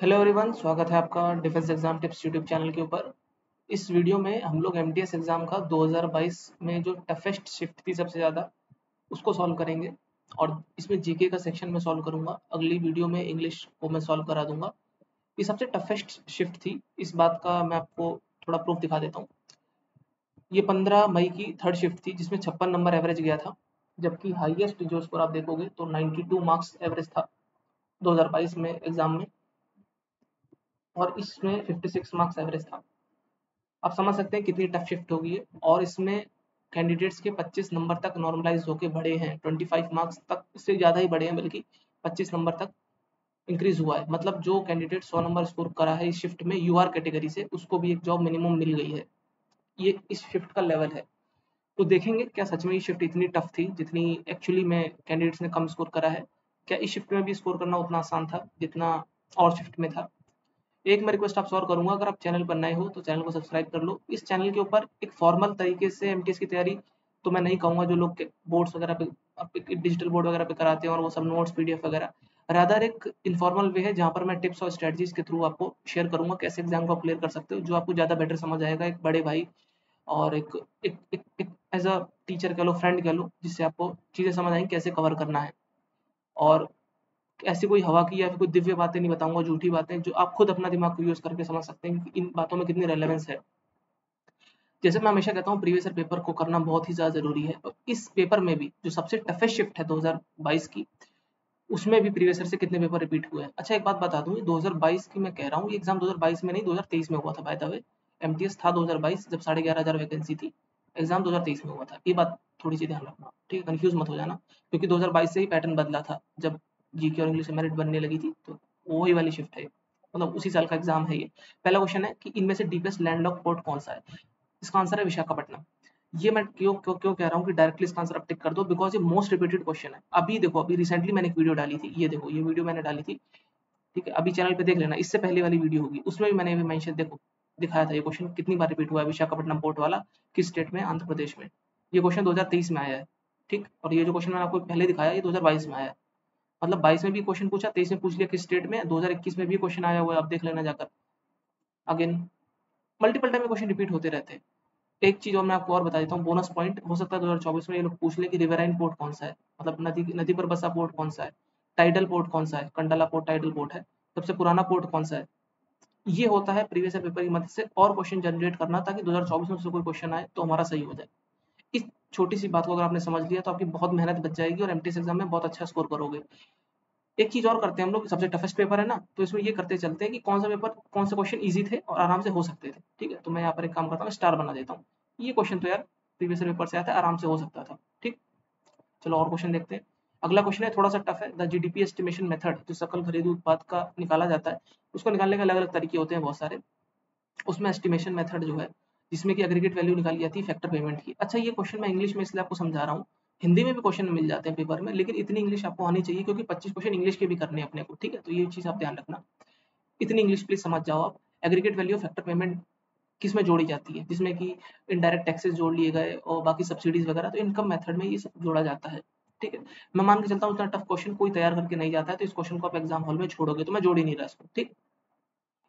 Hello everyone, स्वागत है आपका defence exam tips YouTube channel के ऊपर। इस वीडियो में हम लोग एमटीएस एग्जाम का 2022 में जो टफेस्ट शिफ्ट थी सबसे ज़्यादा उसको सॉल्व करेंगे। और इसमें जीके का सेक्शन में सॉल्व करूंगा, अगली वीडियो में इंग्लिश को मैं सॉल्व करा दूंगा। ये सबसे टफेस्ट शिफ्ट थी, इस बात का मैं आपको थोड़ा प्रूफ दिखा देता हूँ। ये 15 मई की थर्ड शिफ्ट थी जिसमें 56 नंबर एवरेज गया था, जबकि हाईएस्ट जो स्कोर आप देखोगे तो 92 मार्क्स एवरेज था 2022 में एग्जाम में, और इसमें 56 मार्क्स एवरेज था। आप समझ सकते हैं कितनी टफ शिफ्ट होगी ये। और इसमें कैंडिडेट्स के 25 नंबर तक नॉर्मलाइज होके बढ़े हैं, 25 मार्क्स तक, इससे ज़्यादा ही बढ़े हैं, बल्कि 25 नंबर तक इंक्रीज हुआ है। मतलब जो कैंडिडेट 100 नंबर स्कोर करा है इस शिफ्ट में यूआर कैटेगरी से, उसको भी एक जॉब मिनिमम मिल गई है। ये इस शिफ्ट का लेवल है। तो देखेंगे क्या सच में ये शिफ्ट इतनी टफ थी जितनी एक्चुअली में कैंडिडेट्स ने कम स्कोर करा है। क्या इस शिफ्ट में भी स्कोर करना उतना आसान था जितना और शिफ्ट में था। एक मैं रिक्वेस्ट आपसे और करूंगा, अगर आप चैनल पर नए हो तो चैनल को सब्सक्राइब कर लो। इस चैनल के ऊपर एक फॉर्मल तरीके से एमटीएस की तैयारी तो मैं नहीं कहूंगा, जो लोग बोर्ड्स वगैरह पे डिजिटल बोर्ड वगैरह पे कराते हैं और वो सब नोट्स पीडीएफ वगैरह, रादर एक इनफॉर्मल वे है जहाँ पर मैं टिप्स और स्ट्रेटजीज के थ्रू आपको शेयर करूंगा कैसे एग्जाम को क्लियर कर सकते हो, जो आपको ज़्यादा बेटर समझ आएगा एक बड़े भाई और एक एज अ टीचर कह लो, फ्रेंड कह लो, जिससे आपको चीज़ें समझ आएंगी कैसे कवर करना है। और ऐसी कोई हवा की या फिर कोई दिव्य बातें नहीं बताऊंगा, झूठी बातें, जो आप खुद अपना दिमाग को यूज करके समझ सकते हैं कि इन बातों में कितनी रेलेवेंस है। जैसे मैं हमेशा कहता हूँ, प्रीवियस ईयर पेपर को करना बहुत ही ज्यादा जरूरी है। और इस पेपर में भी जो सबसे टफेस्ट शिफ्ट है 2022 की, उसमें भी प्रीवियस ईयर से कितने पेपर रिपीट हुए हैं। अच्छा, एक बात बता दूं, 2022 की मैं कह रहा हूँ, ये एग्जाम 2022 में नहीं 2023 में हुआ था। बाय द वे, एमटीएस था 2022 जब 11,500 वैकेंसी थी, एग्जाम 2023 में हुआ था। ये बात थोड़ी सी ध्यान रखना, ठीक है, कंफ्यूज मत हो जाना, क्योंकि 2022 से ही पैटर्न बदला था जब जीके और इंग्लिश में मेरिट बनने लगी थी। तो वही वाली शिफ्ट है, मतलब उसी साल का एग्जाम है ये। पहला क्वेश्चन है कि इनमें से डीपेस्ट लैंडलॉक पोर्ट कौन सा है। इसका आंसर है विशाखापट्टनम। ये मैं क्यों कह रहा हूँ कि डायरेक्टली इसका आंसर आप टिक कर दो, बिकॉज ये मोस्ट रिपीटेड क्वेश्चन है। अभी देखो, अभी रिसेंटली मैंने एक वीडियो डाली थी, ये देखो, ये वीडियो मैंने डाली थी, ठीक है, अभी चैनल पे देख लेना, इससे पहले वाली वीडियो होगी, उसमें भी मैंने मेंशन, देखो, दिखाया था ये क्वेश्चन कितनी बार रिपीट हुआ है, विशाखापट्टनम पोर्ट वाला किस स्टेट में, आंध्र प्रदेश में। ये क्वेश्चन 2023 में आया है, ठीक। और ये जो क्वेश्चन मैंने आपको पहले दिखाया, ये 2022 में आया है। मतलब 22 में भी क्वेश्चन पूछा, 23 में पूछ लिया किस स्टेट में, 2021 में भी क्वेश्चन आया हुआ है, आप देख लेना जाकर। अगेन मल्टीपल टाइम में क्वेश्चन रिपीट होते रहते हैं। एक चीज और मैं आपको और बता देता हूँ, बोनस पॉइंट, हो सकता है 2024 में ये लोग पूछ ले कि रिवराइन पोर्ट कौन सा है, मतलब नदी नदी पर बसा पोर्ट कौन सा है, टाइडल पोर्ट कौन सा है, कंडला पोर्ट टाइडल पोर्ट है, सबसे पुराना पोर्ट कौन सा है। ये होता है प्रीवियस ईयर पेपर की मदद से और क्वेश्चन जनरेट करना, ताकि 2024 में से कोई क्वेश्चन आए तो हमारा सही हो जाए। इस छोटी सी बात को अगर आपने समझ लिया तो आपकी बहुत मेहनत बच जाएगी और एमटीएस एग्जाम में बहुत अच्छा स्कोर करोगे। एक चीज और करते हैं हम लोग, सबसे टफेस्ट पेपर है ना, तो इसमें ये करते चलते हैं कि कौन सा पेपर, कौन से क्वेश्चन इजी थे और आराम से हो सकते थे, ठीक है। तो मैं यहाँ पर एक काम करता हूँ, स्टार बना देता हूँ। ये क्वेश्चन तो यार प्रीवियस पेपर से आता है, आराम से हो सकता था, ठीक। चलो और क्वेश्चन देखते हैं। अगला क्वेश्चन है, थोड़ा सा टफ है। द जीडीपी एस्टिमेशन मेथड, जो सकल घरेलू उत्पाद का निकाला जाता है, उसको निकालने के अलग अलग तरीके होते हैं बहुत सारे। उसमें एस्टिमेशन मेथड जो है, जिसमें कि एग्रीगेट वैल्यू निकाली जाती है फैक्टर पेमेंट की। अच्छा, ये क्वेश्चन मैं इंग्लिश में इसलिए आपको समझा रहा हूँ, हिंदी में भी क्वेश्चन मिल जाते हैं पेपर में, लेकिन इतनी इंग्लिश आपको आनी चाहिए, क्योंकि 25 क्वेश्चन इंग्लिश के भी करने हैं अपने को, ठीक है। तो ये चीज आप ध्यान रखना, इतनी इंग्लिश प्लीज समझ जाओ आप। एग्रीगेट वैल्यू फैक्टर पेमेंट किस में जोड़ी जाती है, जिसमें कि इनडायरेक्ट टैक्सेस जोड़ लिए गए और बाकी सब्सिडीज वगैरह, तो इनकम मेथड में ये सब जोड़ा जाता है, ठीक है। मैं मान के चलता हूँ इतना टफ क्वेश्चन कोई तैयार करके नहीं जाता है, तो इस क्वेश्चन को आप एग्जाम हॉल में छोड़ोगे, तो मैं जोड़ ही नहीं रहा इसको, ठीक।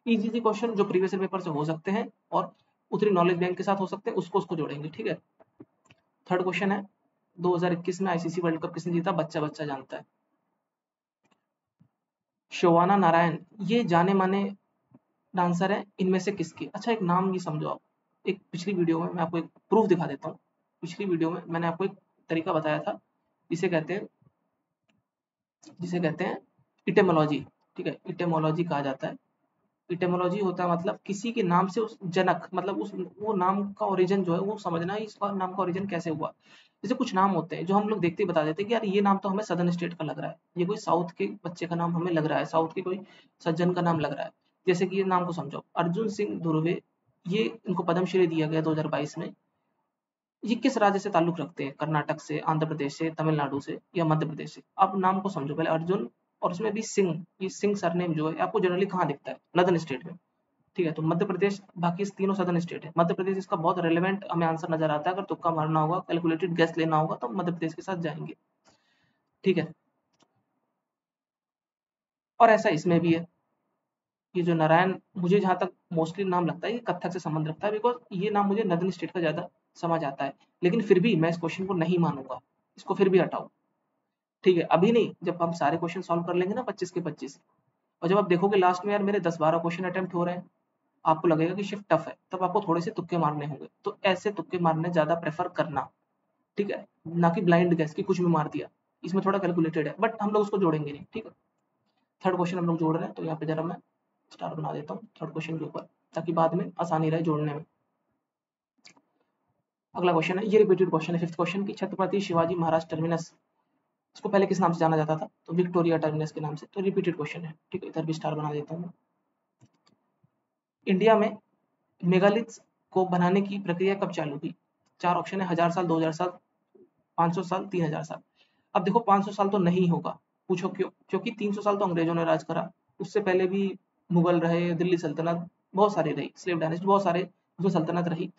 इजी सी क्वेश्चन जो प्रीवियस पेपर से हो सकते हैं और उतनी नॉलेज बैंक के साथ हो सकते हैं, उसको उसको जोड़ेंगे, ठीक है। थर्ड क्वेश्चन है, 2021 में आईसीसी वर्ल्ड कप किसने जीता, बच्चा बच्चा जानता है। शोवाना नारायण, ये जाने माने डांसर है, इनमें से किसकी। अच्छा, एक नाम ये समझो आप, एक पिछली वीडियो में मैं आपको एक प्रूफ दिखा देता हूँ। पिछली वीडियो में मैंने आपको एक तरीका बताया था, जिसे कहते हैं, जिसे कहते हैं इटेमोलॉजी, ठीक है, इटेमोलॉजी कहा जाता है। इटेमोलॉजी होता है मतलब किसी के नाम से उस जनक, मतलब उस वो नाम का ओरिजिन जो है वो समझना, इसका नाम का ओरिजिन कैसे हुआ। जैसे कुछ नाम होते हैं जो हम लोग देखते ही बता देते हैं कि यार ये नाम तो हमें सदर्न स्टेट का लग रहा है, ये कोई साउथ के बच्चे का नाम हमें लग रहा है, साउथ के कोई सज्जन का नाम लग रहा है। जैसे कि ये नाम को समझो, अर्जुन सिंह धुर्वे, ये इनको पद्मश्री दिया गया 2022 में। ये किस राज्य से ताल्लुक रखते हैं, कर्नाटक से, आंध्र प्रदेश से, तमिलनाडु से या मध्य प्रदेश से। आप नाम को समझो पहले, अर्जुन, और उसमें भी सिंह, ये सिंह सरनेम जो है आपको जनरली कहाँ दिखता है, नदर्न स्टेट में, ठीक है। तो मध्य प्रदेश, बाकी तीनों सदर्न स्टेट है, मध्य प्रदेश इसका बहुत रेलेवेंट हमें आंसर नजर आता है। अगर तुक्का मारना होगा, कैलकुलेटेड गेस लेना होगा, तो मध्य प्रदेश के साथ जाएंगे, ठीक है। और ऐसा इसमें भी है, ये जो नारायण, मुझे जहाँ तक मोस्टली नाम लगता है ये कथक से संबंध रखता है, बिकॉज ये नाम मुझे नदन स्टेट का ज़्यादा समझ आता है, लेकिन फिर भी मैं इस क्वेश्चन को नहीं मानूंगा, इसको फिर भी हटाओ। ठीक है, अभी नहीं, जब हम सारे क्वेश्चन सॉल्व कर लेंगे ना 25 के 25, और जब आप देखोगे लास्ट में यार मेरे 10-12 क्वेश्चन अटेम्प्ट हो रहे हैं, आपको लगेगा कि शिफ्ट टफ है, तब आपको थोड़े से तुक्के मारने होंगे। तो ऐसे तुक्के मारने ज़्यादा प्रेफर करना, ठीक है, ना कि ब्लाइंड गैस की कुछ भी मार दिया। इसमें थोड़ा कैलकुलेटेड है, बट हम लोग उसको जोड़ेंगे नहीं, ठीक है। थर्ड क्वेश्चन हम लोग जोड़ रहे हैं, तो यहाँ पे जरा मैं स्टार बना देता हूँ थर्ड क्वेश्चन के ऊपर, ताकि बाद में आसानी रहे जोड़ने में। अगला क्वेश्चन है, ये रिपीटेड क्वेश्चन है फिफ्थ क्वेश्चन की, छत्रपति शिवाजी महाराज टर्मिनस, इसको पहले किस नाम से जाना जाता था, तो विक्टोरिया टर्मिनस के नाम से। तो रिपीटेड क्वेश्चन है, ठीक है, इधर भी स्टार बना देता हूँ। इंडिया में मेगालिथ्स को बनाने की प्रक्रिया कब चालू हुई? चार ऑप्शन है, 1000 साल, 2000 साल, 500 साल, 3000 साल। अब देखो 500 साल तो नहीं होगा, पूछो क्यों? क्योंकि 300 साल तो अंग्रेजों ने राज करा, उससे पहले भी मुगल रहे, दिल्ली सल्तनत बहुत सारी रही, स्लेव डायनेस्टी बहुत सारे उसमें सल्तनत रही।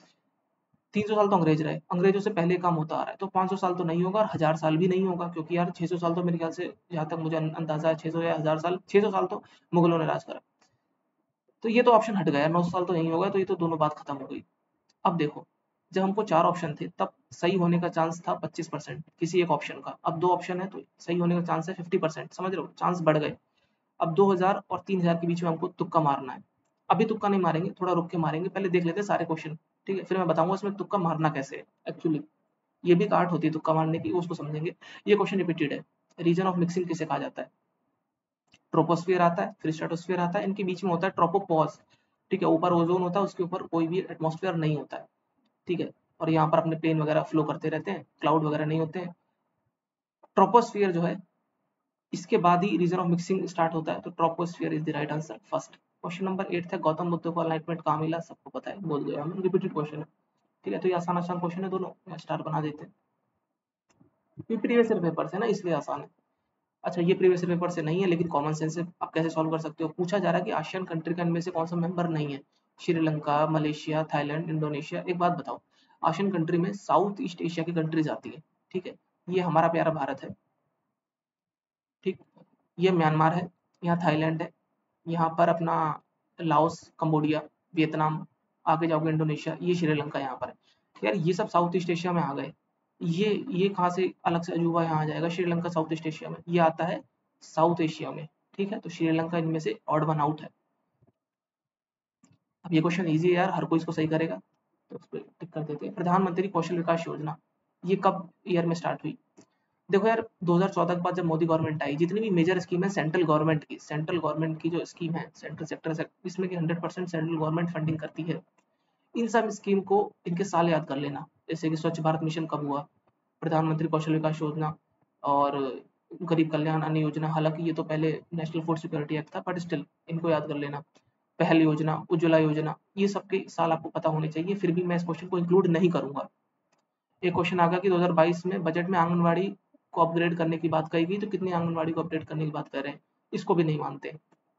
300 साल तो अंग्रेज रहे, अंग्रेजों से पहले काम होता आ रहा है, तो 500 साल तो नहीं होगा, और 1000 साल भी नहीं होगा, क्योंकि यार 600 साल तो मेरे ख्याल से, जहाँ तक मुझे अंदाजा है 600 या 1000 साल, 600 साल तो मुगलों ने राज करा। तो ये तो ऑप्शन हट गया, 900 साल तो नहीं होगा, तो ये तो दोनों बात खत्म हो गई। अब देखो, जब हमको 4 ऑप्शन थे तब सही होने का चांस था 25% किसी एक ऑप्शन का, अब 2 ऑप्शन है तो सही होने का चांस है 50%, समझ रहे हो, चांस बढ़ गए। अब 2000 और 3000 के बीच में हमको तुक्का मारना है। अभी तुक्का नहीं मारेंगे, थोड़ा रुक के मारेंगे, पहले देख लेते हैं सारे क्वेश्चन, ठीक है, फिर मैं बताऊंगा इसमें तुक्का मारना कैसे है एक्चुअली। ये भी एक आर्ट होती है तुक्का मारने की, उसको समझेंगे। ये क्वेश्चन रिपीटेड है, रीजन ऑफ मिक्सिंग किसे कहा जाता है? ट्रोपोस्फियर आता है, फिर स्ट्रेटोस्फियर आता है, इनके बीच में होता है ट्रोपोपॉज, ठीक है, ऊपर ओजोन होता है, उसके ऊपर कोई भी एटमॉस्फेयर नहीं होता है, ठीक है, और यहाँ पर अपने प्लेन वगैरह फ्लो करते रहते हैं, क्लाउड वगैरह नहीं होते हैं। ट्रोपोस्फियर जो है, इसके बाद ही रीजन ऑफ मिक्सिंग स्टार्ट होता है, तो troposphere is the right answer first. Question number 8 था, गौतम बुद्ध को एनलाइटमेंट कहाँ मिला? सबको पता है, बोल गया हम, रिपीटेड क्वेश्चन है, ठीक है, तो ये आसान आसान क्वेश्चन है दोनों, स्टार बना देते हैं। ये प्रीवियस ईयर पेपर से ना, इसलिए आसान है। अच्छा, ये प्रीवियस ईयर पेपर से नहीं है, लेकिन कॉमन सेंस से आप कैसे सॉल्व कर सकते हो? पूछा जा रहा है कि आसियान कंट्री का इनमें से कौन सा मेंबर नहीं है? Sri Lanka, Malaysia, Thailand, Indonesia. एक बात बताओ, आसियान कंट्री में साउथ ईस्ट एशिया की कंट्रीज आती है, ठीक है, ये हमारा प्यारा भारत है, ठीक, ये म्यांमार है, यहाँ थाईलैंड है, यहाँ पर अपना लाओस, कंबोडिया, वियतनाम, आगे जाओगे इंडोनेशिया, ये श्रीलंका यहाँ पर है। तो यार ये सब साउथ ईस्ट एशिया में आ गए, ये कहाँ से अलग से अजूबा यहाँ आ जाएगा? श्रीलंका साउथ ईस्ट एशिया में, ये आता है साउथ एशिया में, ठीक है, तो श्रीलंका इनमें से ऑड वन आउट है। अब ये क्वेश्चन इजी है यार, हर कोई इसको सही करेगा, तो उस पर टिक कर देते हैं। प्रधानमंत्री कौशल विकास योजना, ये कब ईयर में स्टार्ट हुई? देखो यार, 2014 के बाद जब मोदी गवर्नमेंट आई, जितनी भी मेजर स्कीम है सेंट्रल गवर्नमेंट की जो स्कीम है, सेंट्रल सेक्टर से, इसमें की 100% सेंट्रल गवर्नमेंट फंडिंग करती है। इन सब स्कीम को इनके साल याद कर लेना, जैसे कि स्वच्छ भारत मिशन कब हुआ, प्रधानमंत्री कौशल विकास योजना, और गरीब कल्याण अन्न योजना, हालांकि ये तो पहले नेशनल फूड सिक्योरिटी एक्ट था, बट स्टिल इनको याद कर लेना। पहल योजना, उज्ज्वला योजना, ये सबके साल आपको पता होने चाहिए, फिर भी मैं इस क्वेश्चन को इंक्लूड नहीं करूंगा। एक क्वेश्चन आ गया कि 2022 में बजट में आंगनवाड़ी को अपग्रेड करने की बात कही गई, तो कितनी आंगनवाड़ी को अपडेट करने की बात कर रहे हैं? इसको भी नहीं मानते,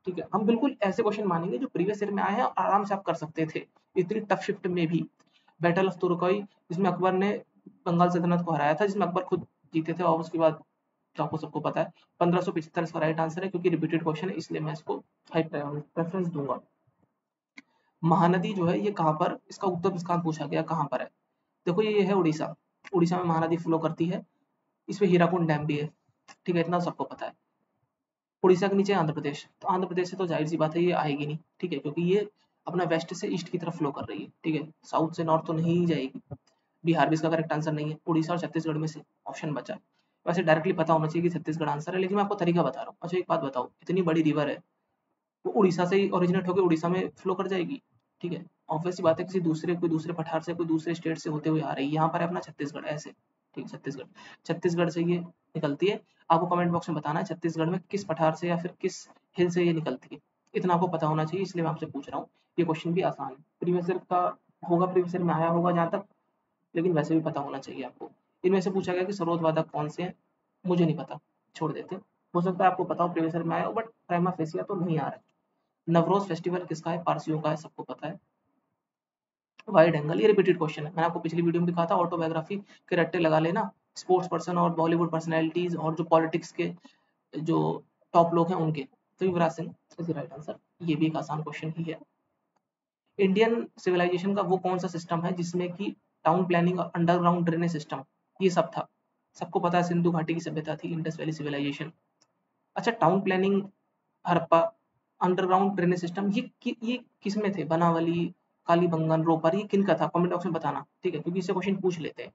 ठीक है। हम बिल्कुल ऐसे क्वेश्चन मानेंगे जो प्रीवियस ईयर में आए हैं और आराम से आप कर सकते थे, इतनी टफ शिफ्ट में भी। बैटल ऑफ तुर्कोई, जिसमें अकबर ने बंगाल सल्तनत को हराया था, जिसमें अकबर खुद जीते थे, और उसके बाद तो आपको सबको पता है 1575 इसका राइट आंसर है, क्योंकि रिपीटेड क्वेश्चन है, इसलिए मैं इसको हाई प्रेफरेंस दूंगा। महानदी जो है ये कहाँ पर, इसका उत्तर स्थान पूछा गया, कहाँ पर है? देखो ये है उड़ीसा, उड़ीसा में महानदी फ्लो करती है, इसमें हीराकुंड डैम भी है, ठीक है, इतना सबको पता है। उड़ीसा के नीचे आंध्र प्रदेश, तो आंध्र प्रदेश से तो जाहिर सी बात है ये आएगी नहीं, ठीक है, क्योंकि ये अपना वेस्ट से ईस्ट की तरफ फ्लो कर रही है, ठीक है, साउथ से नॉर्थ तो नहीं जाएगी। बिहार भी इसका करेक्ट आंसर नहीं है, उड़ीसा और छत्तीसगढ़ में से ऑप्शन बचा है। वैसे डायरेक्टली पता होना चाहिए कि छत्तीसगढ़ आंसर है, लेकिन मैं आपको तरीका बता रहा हूँ। अच्छा एक बात बताओ, इतनी बड़ी रिवर है, वो उड़ीसा से ही ओरिजिनेट होकर उड़ीसा में फ्लो कर जाएगी, ठीक है, ऑब्वियस सी बात है, किसी दूसरे कोई दूसरे पठार से कोई दूसरे स्टेट से होते हुए आ रही है, यहाँ पर है अपना छत्तीसगढ़ ऐसे, ठीक, छत्तीसगढ़, छत्तीसगढ़ से ये निकलती है। आपको कमेंट बॉक्स में बताना है छत्तीसगढ़ में किस पठार से या फिर किस हिल से ये निकलती है, इतना आपको पता होना चाहिए, इसलिए मैं आपसे पूछ रहा हूँ। ये क्वेश्चन भी आसान है, प्रीवियस ईयर का होगा, प्रीवियस ईयर में आया होगा जहाँ तक, लेकिन वैसे भी पता होना चाहिए आपको। इनमें से पूछा गया कि सरोद वादक कौन से हैं, मुझे नहीं पता, छोड़ देते, हो सकता है आपको पता हो, प्रीवियस ईयर में आया हो, बट प्राइमा फेसिया तो नहीं आ रहा है। नवरोज फेस्टिवल किसका है? पारसियों का है, सबको पता है। वाइड एंगल, ये रिपीटेड क्वेश्चन है, मैंने आपको पिछली वीडियो में भी कहा था, ऑटोबायोग्राफी के रट्टे लगा लेना, स्पोर्ट्स पर्सन और बॉलीवुड पर्सनैलिटीज और जो पॉलिटिक्स के जो टॉप लोग हैं उनके, तो Yuvraj Singh is the right answer. ये भी एक आसान क्वेश्चन ही है। इंडियन सिविलाइजेशन का वो कौन सा सिस्टम है जिसमें कि टाउन प्लानिंग और अंडरग्राउंड ड्रेनेज सिस्टम ये सब था? सबको पता है सिंधु घाटी की सभ्यता थी, इंडस वैली सिविलाइजेशन। अच्छा, town planning, Harappa, underground drainage system, ये किस में थे? बनावली, कालीबंगन, रोपर, ये किन का था? कमेंट बॉक्स में बताना, ठीक है, क्योंकि इससे क्वेश्चन पूछ लेते हैं।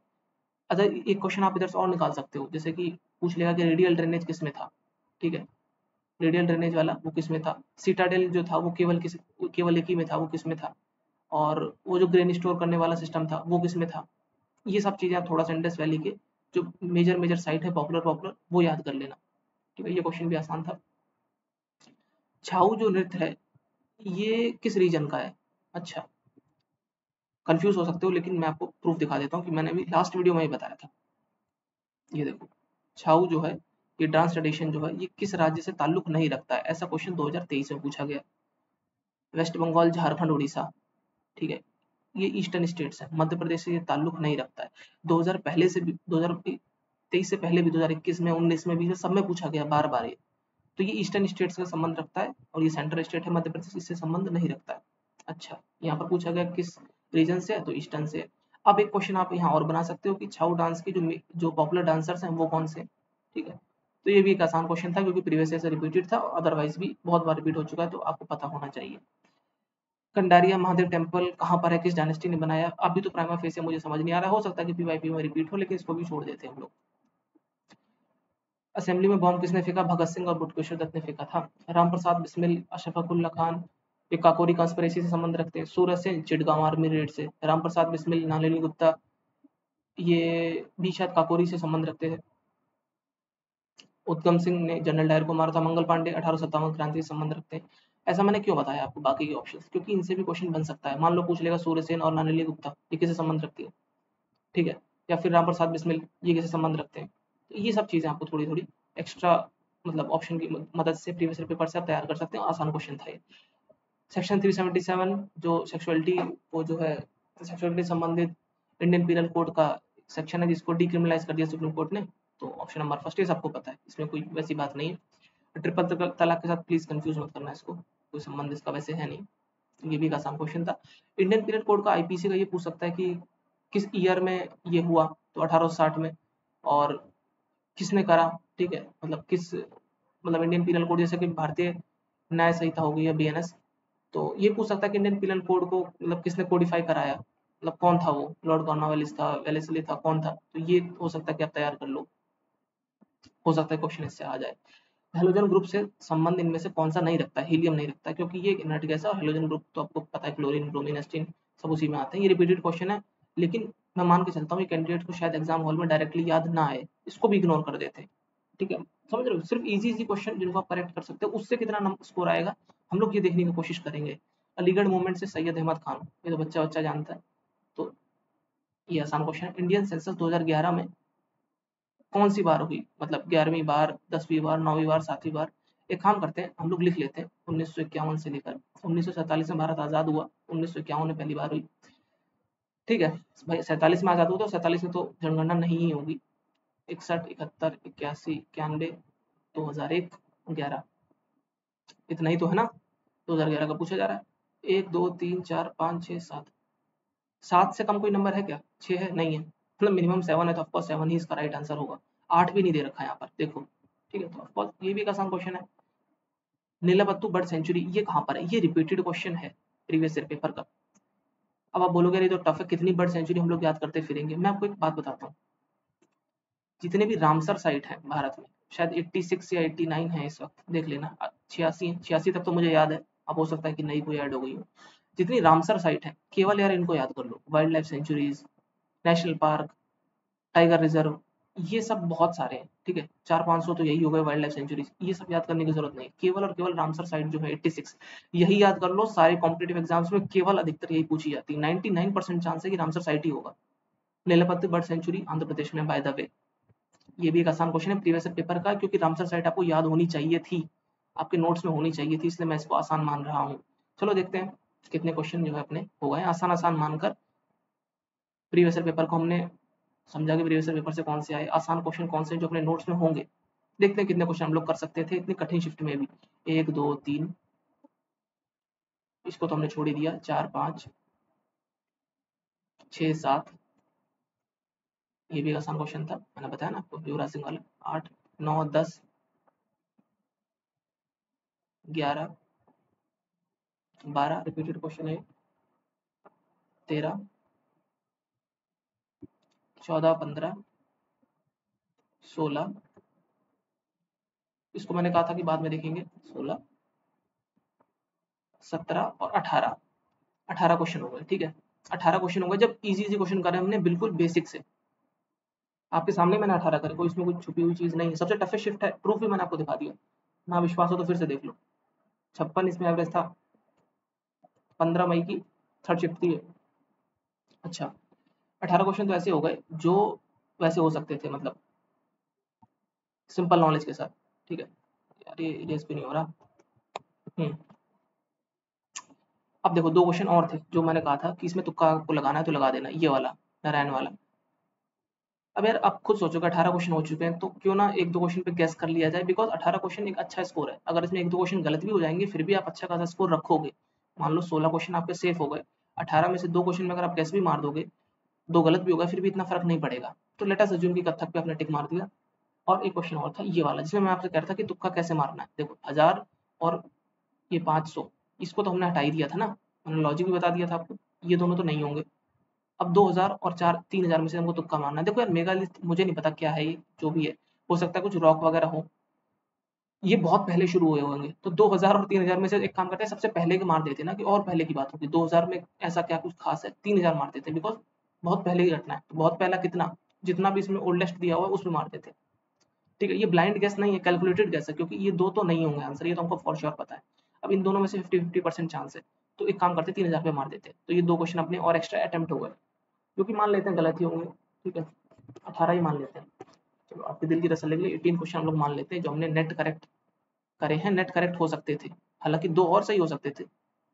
अच्छा, एक क्वेश्चन आप इधर से और निकाल सकते हो, जैसे कि पूछ लेगा कि रेडियल ड्रेनेज किस में था, ठीक है, रेडियल ड्रेनेज वाला वो किस में था? सिटाडेल जो था वो केवल एक ही में था, वो किस में था? और वो जो ग्रेन स्टोर करने वाला सिस्टम था वो किस में था? ये सब चीजें आप थोड़ा सा इंडस वैली के जो मेजर मेजर साइट है पॉपुलर पॉपुलर वो याद कर लेना, ठीक है। ये क्वेश्चन भी आसान था। छाऊ जो नृत्य है ये किस रीजन का है? अच्छा, कंफ्यूज हो सकते हो, लेकिन मैं आपको प्रूफ दिखा देता हूँ कि मैंने अभी लास्ट वीडियो में ही बताया था। ये देखो, छाऊ जो है, ये डांस ट्रेडिशन जो है, ये किस राज्य से ताल्लुक नहीं रखता है? ऐसा क्वेश्चन 2023 में पूछा गया। वेस्ट बंगाल, झारखंड, उड़ीसा, ठीक है, ये ईस्टर्न स्टेट्स है। मध्य प्रदेश से ये ताल्लुक नहीं रखता है। 2000 पहले से भी, 2023 से पहले भी, 2021 में, 19 में भी, सब में पूछा गया बार बार ये। तो ये ईस्टर्न स्टेट्स का संबंध रखता है, और ये सेंट्रल स्टेट है मध्य प्रदेश, इससे संबंध नहीं रखता है। अच्छा, यहाँ पर पूछा गया किस रीजन से है, तो ईस्टर्न से। अब एक क्वेश्चन आप यहाँ और बना सकते हो कि छाऊ डांस के जो पॉपुलर डांसर्स हैं वो कौन से, ठीक है। तो ये भी एक आसान क्वेश्चन था, क्योंकि प्रीवियस ईयर से रिपीटेड था, अदरवाइज भी बहुत बार रिपीट हो चुका है, तो आपको पता होना चाहिए। कंडारिया महादेव टेम्पल कहाँ पर है, किस डायनेस्टी ने बनाया? अभी तो प्राइमा फेस मुझे समझ नहीं आ रहा, हो सकता है कि पीवाईपी में रिपीट हो, लेकिन इसको भी छोड़ देते हैं हम लोग। असेंबली में बॉम्ब किसने फेंका? भगत सिंह और बटुकेश्वर दत्त ने फेंका था। रामप्रसाद बिस्मिल, अशफाकुल्ला खान, ये काकोरी कॉन्स्पिरेसी से संबंध रखते हैं। सूरत से, चिटगांव आर्मी रेड से। रामप्रसाद बिस्मिल, नलिनी गुप्ता, ये भी शायद काकोरी से संबंध रखते थे। उद्गम सिंह ने जनरल डायर को मारा था। मंगल पांडे 1857 क्रांति से संबंध रखते हैं। ऐसा मैंने क्यों बताया आपको बाकी के ऑप्शंस, क्योंकि इनसे भी क्वेश्चन बन सकता है। मान लो पूछ लेगा सूर्यसेन और नलिनी गुप्ता ये किसे संबंध रखती है, ठीक है, या फिर राम प्रसाद बिस्मिल ये किसे संबंध रखते हैं। तो ये सब चीजें आपको थोड़ी थोड़ी एक्स्ट्रा, मतलब ऑप्शन की मदद से प्रीवियस ईयर पेपर से आप तैयार कर सकते हैं। आसान क्वेश्चन था ये। सेक्शन 377 जो सेक्सुअलिटी, वो जो है सेक्सुअलिटी संबंधित इंडियन पीनल कोड का सेक्शन है, जिसको डिक्रिमिनलाइज कर दिया सुप्रीम कोर्ट ने। तो ऑप्शन नंबर फर्स्ट ये सबको पता है, इसमें कोई वैसी बात नहीं है। ट्रिपल तलाक के साथ प्लीज कंफ्यूज मत करना इसको, कोई संबंध इसका वैसे है नहीं। ये भी एक आसान क्वेश्चन था। इंडियन पीनल कोड का आईपीसी का ये पूछ सकता है कि किस ईयर में ये हुआ, तो 1860 में। और किसने करा, ठीक है, मतलब किस, मतलब इंडियन पीनल कोड जैसे कि भारतीय न्याय संहिता हो गई है बीएनएस, तो ये पूछ सकता है कि इंडियन पीनल कोड को मतलब किसने कोडिफाई कराया, मतलब कौन था वो, लॉर्ड कॉर्नवालिस था, वेलेस्ली था, कौन था? तो ये हो सकता है कि आप तैयार कर लो, हो सकता है क्वेश्चन इससे आ जाए। हेलोजन ग्रुप से संबंध इनमें से कौन सा नहीं रखता है? हीलियम नहीं रखता है, क्योंकि ये इनर्ट गैस है, और हेलोजन ग्रुप तो आपको पता है, क्लोरीन, ब्रोमीन, एस्टीन सब उसी में आते हैं। ये रिपीटेड क्वेश्चन है, लेकिन मैं मान के चलता हूँ ये कैंडिडेट को शायद एग्जाम हॉल में डायरेक्टली याद ना आए, इसको भी इग्नोर कर देते हैं, ठीक है। समझ रहे हो, सिर्फ इजी इजी क्वेश्चन जिनको आप करेक्ट कर सकते हो, उससे कितना नंबर स्कोर आएगा हम लोग ये देखने की कोशिश करेंगे। अलीगढ़ मूवमेंट से सैयद अहमद खान, ये तो बच्चा बच्चा जानता है, तो ये आसान क्वेश्चन है। इंडियन सेंसस 2011 में कौन सी बार हुई, मतलब 11वीं बार, 10वीं बार, 9वीं बार, 7वीं बार? एक काम करते हैं, हम लोग लिख लेते हैं 1951 से लेकर 1947 में भारत आजाद हुआ, 1951 में पहली बार हुई, ठीक है भाई। 47 में आजाद हुआ, तो 47 में तो जनगणना नहीं ही होगी। 61, 71, 81, 91, 2001, 11, इतना ही तो है ना? 2011 का पूछा जा रहा है। 1 2 3 4 5 6 7, 7 से कम कोई नंबर है क्या? 6 है? नहीं है, मतलब मिनिमम 7 है, तो ऑफकोर्स 7 ही इसका राइट आंसर होगा। 8 भी नहीं दे रखा है यहाँ पर, देखो, ठीक है, तो ऑफकोर्स ये भी एक आसान क्वेश्चन है। नीलापत्तू बर्ड सेंचुरी ये कहाँ पर है? ये रिपीटेड क्वेश्चन है प्रीवियस ईयर पेपर का। अब आप बोलोगे, ये तो टफ है, कितनी बर्ड सेंचुरी हम लोग याद करते फिरेंगे? मैं आपको एक बात बताता हूँ, जितने भी रामसर साइट है भारत में, शायद 86 या 89 है इस वक्त, देख लेना, 86 तक तो मुझे याद है, अब हो सकता है कि नई कोई ऐड हो गई हो। जितनी रामसर साइट है, केवल यार इनको याद कर लो, wild life sanctuaries, national park, tiger reserve, ये सब बहुत सारे हैं, ठीक है, 400-500 तो यही हो गए वाइल्ड लाइफ सेंचुरीज। ये सब याद करने की जरूरत नहीं, केवल और केवल रामसर साइट जो है 86, यही याद कर लो। सारे कॉम्पिटेटिव एग्जाम्स में केवल अधिकतर यही पूछी जाती है, 99% चांस है कि रामसर साइट ही होगा। नीलापत्ती बर्ड सेंचुरी आंध्र प्रदेश में, बाय द वे। ये भी एक आसान क्वेश्चन है प्रीवियस पेपर का, क्योंकि रामसर साइट आपको याद होनी चाहिए थी, आपके नोट्स में होनी चाहिए थी, इसलिए मैं इसको आसान मान रहा हूँ। चलो देखते हैं कितने क्वेश्चन जो है अपने हो गए आसान आसान मानकर। प्रीवियस पेपर को हमने समझा कि प्रीवियस पेपर से कौन से आए, आसान क्वेश्चन कौन से जो अपने नोट्स में होंगे, देखते हैं कितने क्वेश्चन हम लोग कर सकते थे इतनी कठिन शिफ्ट में भी। 1 2 3, इसको तो हमने छोड़ ही दिया। 4 5 6 7, ये भी आसान क्वेश्चन था, मैंने बताया ना आपको, युवराज सिंह वाला। 8 9 10 11 12, रिपीटेड क्वेश्चन है। 13 14 15 16, इसको मैंने कहा था कि बाद में देखेंगे। 16 17 और 18, 18 क्वेश्चन हो गए। ठीक है, 18 क्वेश्चन हो गए जब इजी इजी क्वेश्चन करे हमने बिल्कुल बेसिक से। आपके सामने मैंने 18 करे, कोई इसमें कुछ छुपी हुई चीज नहीं है। सबसे टफेस्ट शिफ्ट है, प्रूफ भी मैंने आपको दिखा दिया। ना विश्वास हो तो फिर से देख लो। 56 इसमें एवरेज था। 15 मई की थर्ड शिफ्ट थी। अच्छा, 18 क्वेश्चन तो ऐसे हो गए जो वैसे हो सकते थे, मतलब सिंपल नॉलेज के साथ। ठीक है यार, ये इरेज भी नहीं हो रहा। अब देखो 2 क्वेश्चन और थे जो मैंने कहा था कि इसमें तुक्का आपको लगाना है तो लगा देना, ये वाला नारायण वाला। अब यार आप खुद सोचो कि 18 क्वेश्चन हो चुके हैं तो क्यों ना 1-2 क्वेश्चन पे गैस कर लिया जाए, बिकॉज 18 क्वेश्चन एक अच्छा स्कोर है। अगर इसमें 1-2 क्वेश्चन गलत भी हो जाएंगे फिर भी आप अच्छा खासा स्कोर रखोगे। मान लो 16 क्वेश्चन आपके सेफ हो गए, 18 में से 2 क्वेश्चन में अगर आप गैस भी मार दोगे, 2 गलत भी हो गए, फिर भी इतना फर्क नहीं पड़ेगा। तो लेट अस अज्यूम कि कत्थक पे आपने टिक मार दिया। और एक क्वेश्चन और था ये वाला जिसमें मैं आपसे कह रहा था कि तुक्का कैसे मारना है। देखो 1000 और ये 500, इसको तो हमने हटा ही दिया था ना, मैंने लॉजिक भी बता दिया था आपको, ये दोनों तो नहीं होंगे। अब 2000 और 3000 में से हमको तुक्का मारना है। देखो यार मेगा लिस्ट मुझे नहीं पता क्या है ये, जो भी है, हो सकता है कुछ रॉक वगैरह हो, ये बहुत पहले शुरू हुए होंगे। तो 2000 और 3000 में से एक काम करते हैं, सबसे पहले के मार देते ना, कि और पहले की बात होगी। 2000 में ऐसा क्या कुछ खास है, 3000 मार देते, बिकॉज बहुत पहले की घटना है। तो बहुत पहला कितना, जितना भी इसमें ओल्डेस्ट दिया हुआ है उसमें मार देते। ठीक है, ये ब्लाइंड गेस नहीं है, कैलकुलेटेड गेस है, क्योंकि ये दो तो नहीं होंगे आंसर, ये तो हमको फॉर श्योर पता है। अब इन दोनों में से 50-50% चांस है, तो एक काम करते 3000 पे मार देते। तो ये 2 क्वेश्चन अपने और एक्स्ट्रा अटेम्प्ट हो गए, जो कि मान लेते हैं गलत ही होंगे। ठीक है, 18 ही मान लेते हैं। चलो आपके दिल की तसल्ली के लिए 18 क्वेश्चन हम लोग मान लेते हैं जो हमने नेट करेक्ट करे हैं। नेट करेक्ट हो सकते थे, हालांकि 2 और सही हो सकते थे,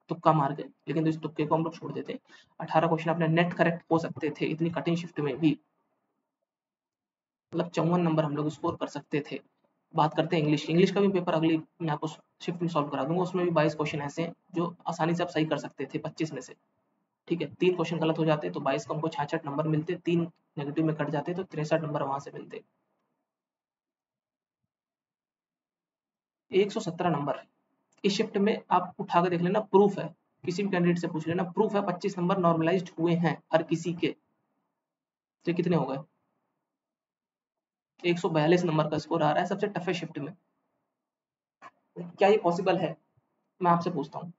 तुक्का मार गए, लेकिन तो इस तुक्के को हम लोग छोड़ देते। 18 क्वेश्चन अपने नेट करेक्ट हो सकते थे इतनी कठिन शिफ्ट में भी, मतलब 54 नंबर हम लोग स्कोर कर सकते थे। बात करते हैं इंग्लिश। इंग्लिश का भी पेपर अगली मैं आपको शिफ्ट में सॉल्व करा दूंगा। उसमें भी 22 क्वेश्चन ऐसे हैं जो आसानी से आप सही कर सकते थे 25 में से। ठीक है, 3 क्वेश्चन गलत हो जाते तो 22 को हमको 66 नंबर मिलते, 3 नेगेटिव में कट जाते तो 63 नंबर वहां से मिलते। 117 नंबर इस शिफ्ट में आप उठा के देख लेना, प्रूफ है, किसी भी कैंडिडेट से पूछ लेना, प्रूफ है 25 नंबर नॉर्मलाइज्ड हुए हैं हर किसी के। तो कितने हो गए, 142 नंबर का स्कोर आ रहा है सबसे टफेस्ट शिफ्ट में। क्या ये पॉसिबल है, मैं आपसे पूछता हूँ।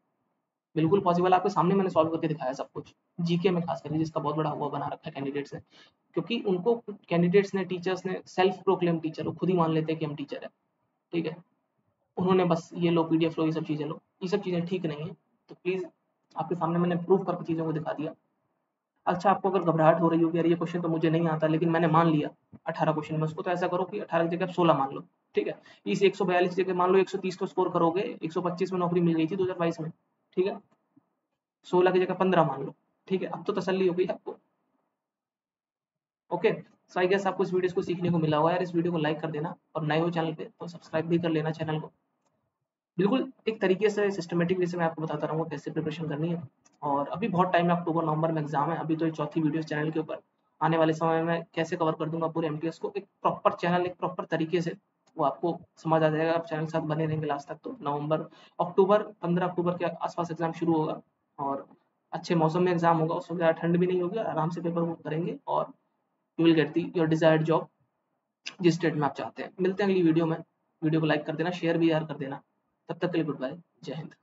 बिल्कुल पॉसिबल, आपके सामने मैंने सॉल्व करके दिखाया सब कुछ। जीके में खास करके जिसका बहुत बड़ा हुआ बना रखा है कैंडिडेट्स ने, क्योंकि उनको कैंडिडेट्स ने, टीचर्स ने, सेल्फ प्रोक्लेम टीचर, वो खुद ही मान लेते हैं कि हम टीचर है। ठीक है, उन्होंने बस ये लो पीडीएफ लो, ये सब चीजें लो, ये सब चीजें ठीक नहीं है। तो प्लीज आपके सामने मैंने प्रूफ करके चीजों को दिखा दिया। अच्छा, आपको अगर घबराहट हो रही हो कि यार ये क्वेश्चन तो मुझे नहीं आता लेकिन मैंने मान लिया 18 क्वेश्चन में, उसको तो ऐसा करो कि 18 की जगह 16 मान लो। ठीक है, इस 142 की जगह मान लो 130 तो स्कोर करोगे, 125 में नौकरी मिल गई थी 2022 में। ठीक है, 16 की जगह 15 मान लो। ठीक है, अब तो तसल्ली हो गई आपको। ओके, सो आई गेस आपको इस वीडियो को सीखने को मिला होगा यार। इस वीडियो को लाइक कर देना, और नए हो चैनल पे तो सब्सक्राइब भी कर लेना चैनल को। बिल्कुल एक तरीके से सिस्टमेटिक वे से मैं आपको बताता रहूँगा कैसे प्रिपरेशन करनी है। और अभी बहुत टाइम है, अक्टूबर नवंबर में एग्जाम है, अभी तो ये चौथी वीडियो चैनल के ऊपर। आने वाले समय में कैसे कवर कर दूंगा पूरे एमटीएस को, एक प्रॉपर चैनल, एक प्रॉपर तरीके से, वो आपको समझ आ जाएगा। आप चैनल के साथ बने रहेंगे लास्ट तक। तो नवंबर अक्टूबर 15 अक्टूबर के आसपास एग्जाम शुरू होगा, और अच्छे मौसम में एग्जाम होगा, उसमें ज़्यादा ठंड भी नहीं होगी, आराम से पेपर वो करेंगे, और you will get the your desired job जिस स्टेट में आप चाहते हैं। मिलते हैं अगली वीडियो में। वीडियो को लाइक कर देना, शेयर भी यार कर देना। तब तक के लिए गुड बाय, जय हिंद।